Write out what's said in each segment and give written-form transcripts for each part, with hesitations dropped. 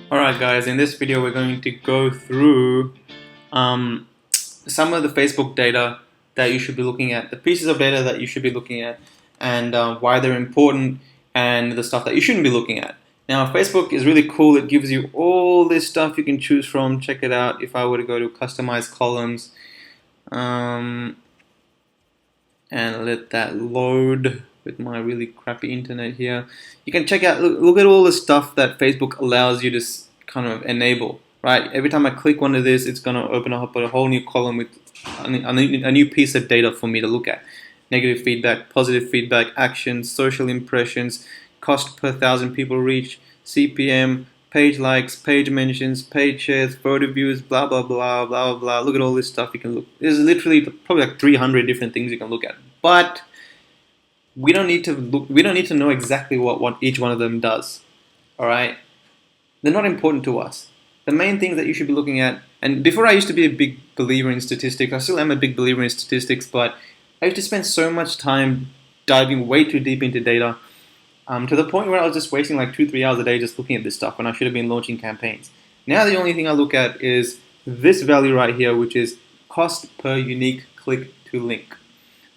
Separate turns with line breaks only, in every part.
Alright guys, in this video we're going to go through some of the Facebook data that you should be looking at, the pieces of data that you should be looking at, and why they're important, and the stuff that you shouldn't be looking at. Now Facebook is really cool. It gives you all this stuff you can choose from. Check it out. If I were to go to customize columns and let that load with my really crappy internet here, you can check out, look at all the stuff that Facebook allows you to kind of enable, right? Every time I click one of this, it's going to open up a whole new column with a new piece of data for me to look at. Negative feedback, positive feedback, actions, social impressions, cost per 1,000 people reached, CPM, page likes, page mentions, page shares, photo views, blah blah blah blah blah. Look at all this stuff you can look. There's literally probably like 300 different things you can look at. But we don't need to look. We don't need to know exactly what each one of them does. All right, they're not important to us. The main things that you should be looking at. And before I used to be a big believer in statistics. I still am a big believer in statistics, but I used to spend so much time diving way too deep into data, to the point where I was just wasting like 2-3 hours a day just looking at this stuff when I should have been launching campaigns. Now the only thing I look at is this value right here, which is cost per unique click to link.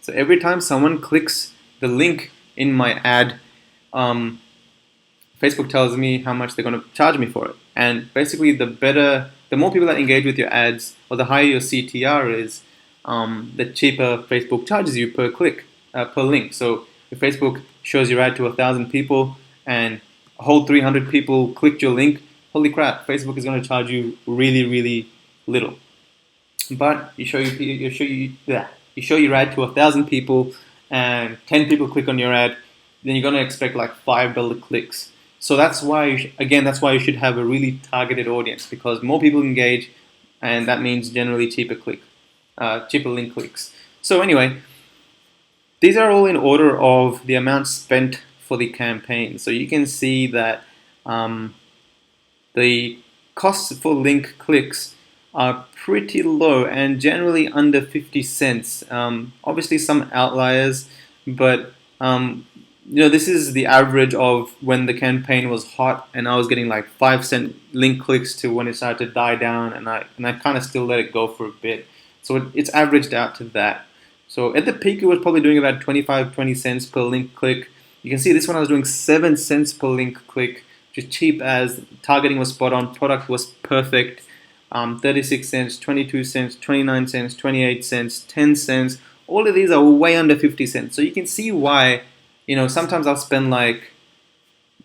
So every time someone clicks the link in my ad, Facebook tells me how much they're going to charge me for it. And basically, the more people that engage with your ads, or the higher your CTR is, the cheaper Facebook charges you per click, per link. So if Facebook shows your ad to 1,000 people and a whole 300 people clicked your link, holy crap, Facebook is going to charge you really, really little. But you show your ad to 1,000 people and 10 people click on your ad, then you're going to expect like $5 clicks. So that's why, that's why you should have a really targeted audience, because more people engage, and that means generally cheaper link clicks. So anyway, these are all in order of the amount spent for the campaign. So you can see that the costs for link clicks are pretty low and generally under 50 cents. Obviously some outliers, but this is the average of when the campaign was hot and I was getting like 5-cent link clicks to when it started to die down, and I kind of still let it go for a bit. So it's averaged out to that. So at the peak, it was probably doing about 20 cents per link click. You can see this one I was doing 7 cents per link click, which is cheap as targeting was spot on, product was perfect. 36 cents, 22 cents, 29 cents, 28 cents, 10 cents. All of these are way under 50 cents. So you can see why, sometimes I'll spend like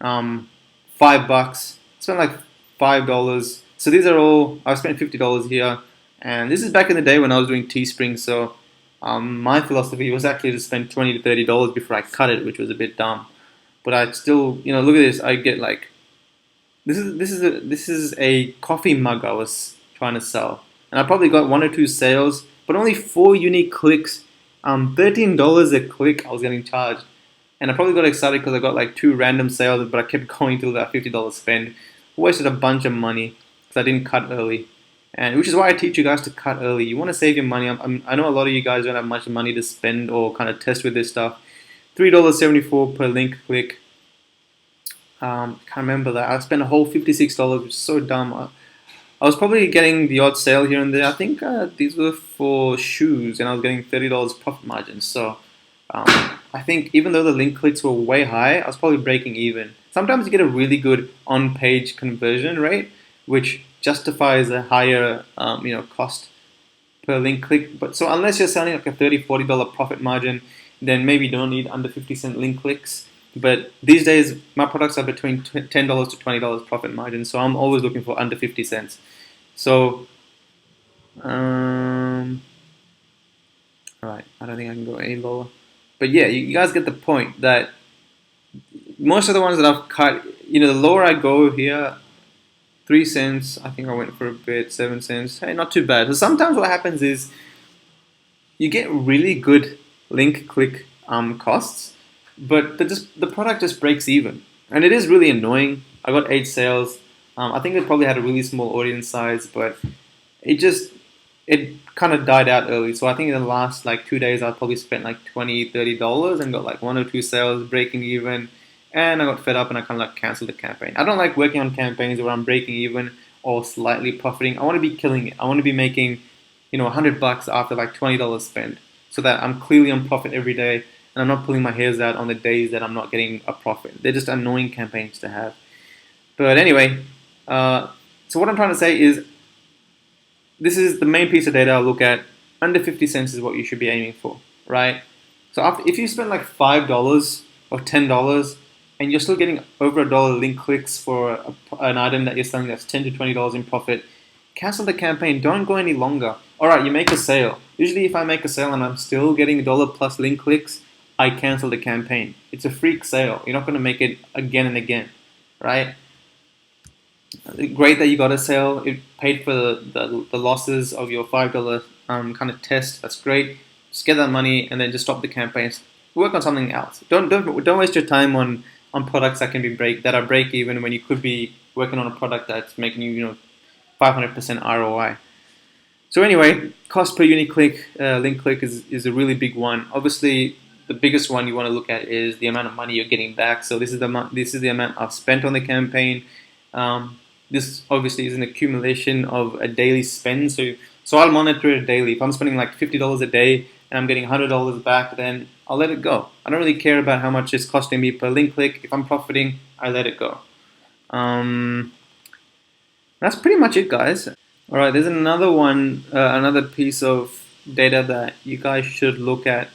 $5, spend like $5. So these are all, I've spent $50 here. And this is back in the day when I was doing Teespring. So my philosophy was actually to spend $20 to $30 before I cut it, which was a bit dumb. But I still, look at this. I get like, this is a coffee mug I was trying to sell, and I probably got 1 or 2 sales, but only 4 unique clicks. $13 a click I was getting charged, and I probably got excited because I got like 2 random sales, but I kept going till that $50 spend. Wasted a bunch of money because I didn't cut early, and which is why I teach you guys to cut early. You want to save your money. I know a lot of you guys don't have much money to spend or kind of test with this stuff. $3.74 per link click. Can't remember that. I spent a whole $56, which is so dumb. I was probably getting the odd sale here and there. I think these were for shoes, and I was getting $30 profit margin. So I think even though the link clicks were way high, I was probably breaking even. Sometimes you get a really good on-page conversion rate, which justifies a higher cost per link click. But so unless you're selling like a $30, $40 profit margin, then maybe you don't need under 50-cent link clicks. But these days, my products are between $10 to $20 profit margin, so I'm always looking for under 50 cents. So, all right, I don't think I can go any lower. But yeah, you guys get the point that most of the ones that I've cut, the lower I go here, 3 cents, I think I went for a bit, 7 cents, hey, not too bad. So sometimes what happens is you get really good link click costs, but the product just breaks even, and it is really annoying. I got 8 sales. I think it probably had a really small audience size, but it kind of died out early. So I think in the last like 2 days, I probably spent like $20, $30 and got like 1 or 2 sales, breaking even. and I got fed up and I kind of like canceled the campaign. I don't like working on campaigns where I'm breaking even or slightly profiting. I want to be killing it. I want to be making, $100 after like $20 spent, so that I'm clearly on profit every day and I'm not pulling my hairs out on the days that I'm not getting a profit. They're just annoying campaigns to have. But anyway, so what I'm trying to say is, this is the main piece of data I'll look at. Under 50 cents is what you should be aiming for, right? So if you spend like $5 or $10 and you're still getting over $1 link clicks for an item that you're selling that's $10 to $20 in profit, cancel the campaign. Don't go any longer. All right, you make a sale. Usually if I make a sale and I'm still getting $1 plus link clicks, I cancel the campaign. It's a freak sale. You're not going to make it again and again, right? Great that you got a sale. It paid for the losses of your $5 kind of test. That's great. Just get that money and then just stop the campaigns. Work on something else. Don't waste your time on products that are break even when you could be working on a product that's making you 500% ROI. So anyway, cost per unique click, link click is a really big one. Obviously, the biggest one you want to look at is the amount of money you're getting back. So this is the amount I've spent on the campaign. This obviously is an accumulation of a daily spend. So I'll monitor it daily. If I'm spending like $50 a day and I'm getting $100 back, then I'll let it go. I don't really care about how much it's costing me per link click. If I'm profiting, I let it go. That's pretty much it, guys. All right, there's another one, another piece of data that you guys should look at.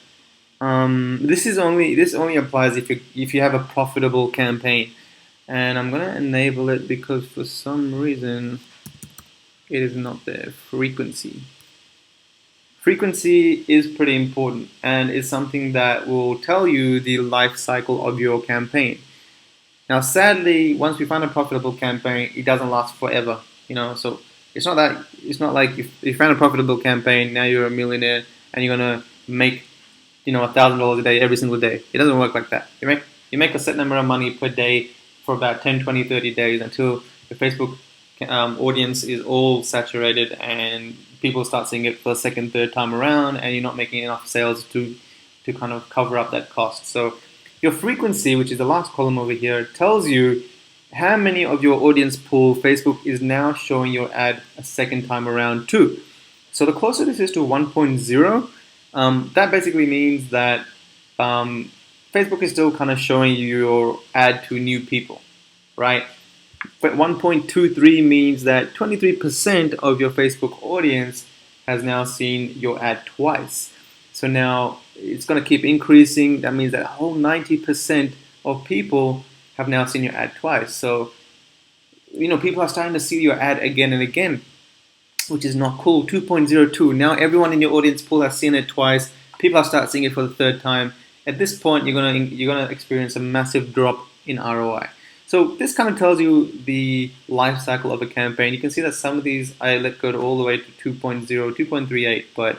This only applies if you have a profitable campaign, and I'm gonna enable it because for some reason it is not there. Frequency is pretty important and is something that will tell you the life cycle of your campaign. Now, sadly, once we find a profitable campaign, it doesn't last forever. So it's not like if you found a profitable campaign, now you're a millionaire and you're gonna make $1,000 a day every single day. It doesn't work like that. You make a set number of money per day for about 10, 20, 30 days until the Facebook audience is all saturated and people start seeing it for the second, third time around, and you're not making enough sales to kind of cover up that cost. So your frequency, which is the last column over here, tells you how many of your audience pool Facebook is now showing your ad a second time around to. So the closer this is to 1.0, that basically means that Facebook is still kind of showing you your ad to new people, right? But 1.23 means that 23% of your Facebook audience has now seen your ad twice. So now it's going to keep increasing. That means that a whole 90% of people have now seen your ad twice. So, people are starting to see your ad again and again, which is not cool. 2.02. Now everyone in your audience pool has seen it twice. People are starting seeing it for the third time. At this point, you're gonna experience a massive drop in ROI. So this kind of tells you the life cycle of a campaign. You can see that some of these I let go all the way to 2.0, 2.38, but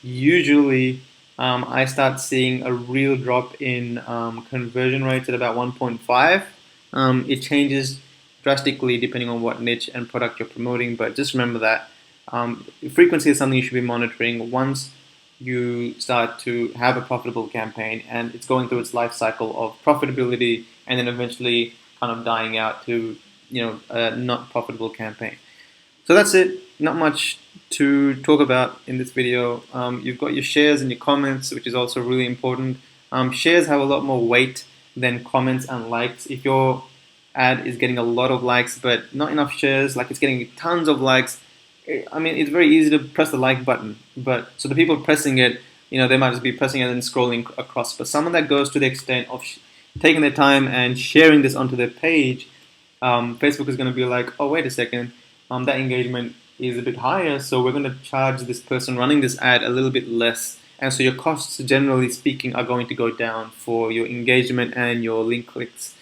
usually I start seeing a real drop in conversion rates at about 1.5. It changes drastically depending on what niche and product you're promoting, but just remember that frequency is something you should be monitoring once you start to have a profitable campaign and it's going through its life cycle of profitability and then eventually kind of dying out to a not profitable campaign. So that's it. Not much to talk about in this video. You've got your shares and your comments, which is also really important. Shares have a lot more weight than comments and likes. If your ad is getting a lot of likes but not enough shares, like it's getting tons of likes, I mean, it's very easy to press the like button, but so the people pressing it, they might just be pressing it and scrolling across. But someone that goes to the extent of taking their time and sharing this onto their page, Facebook is going to be like, oh, wait a second, that engagement is a bit higher, so we're going to charge this person running this ad a little bit less. And so your costs, generally speaking, are going to go down for your engagement and your link clicks.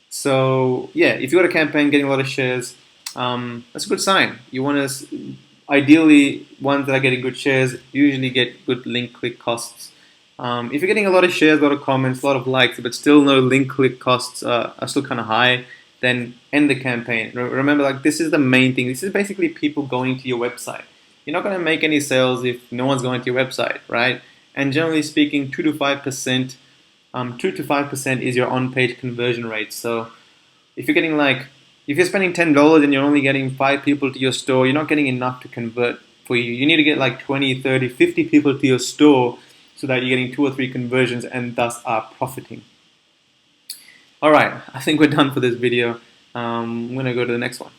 So yeah, if you've got a campaign getting a lot of shares, that's a good sign. You want to, ideally, ones that are getting good shares usually get good link click costs. If you're getting a lot of shares, a lot of comments, a lot of likes, but still no link click costs are still kind of high, then end the campaign. Remember, this is the main thing. This is basically people going to your website. You're not going to make any sales if no one's going to your website, right? And generally speaking, 2 to 5% 2 to 5% is your on-page conversion rate. So if you're spending $10 and you're only getting 5 people to your store, you're not getting enough to convert for you. You need to get like 20, 30, 50 people to your store so that you're getting 2 or 3 conversions and thus are profiting. Alright, I think we're done for this video. I'm going to go to the next one.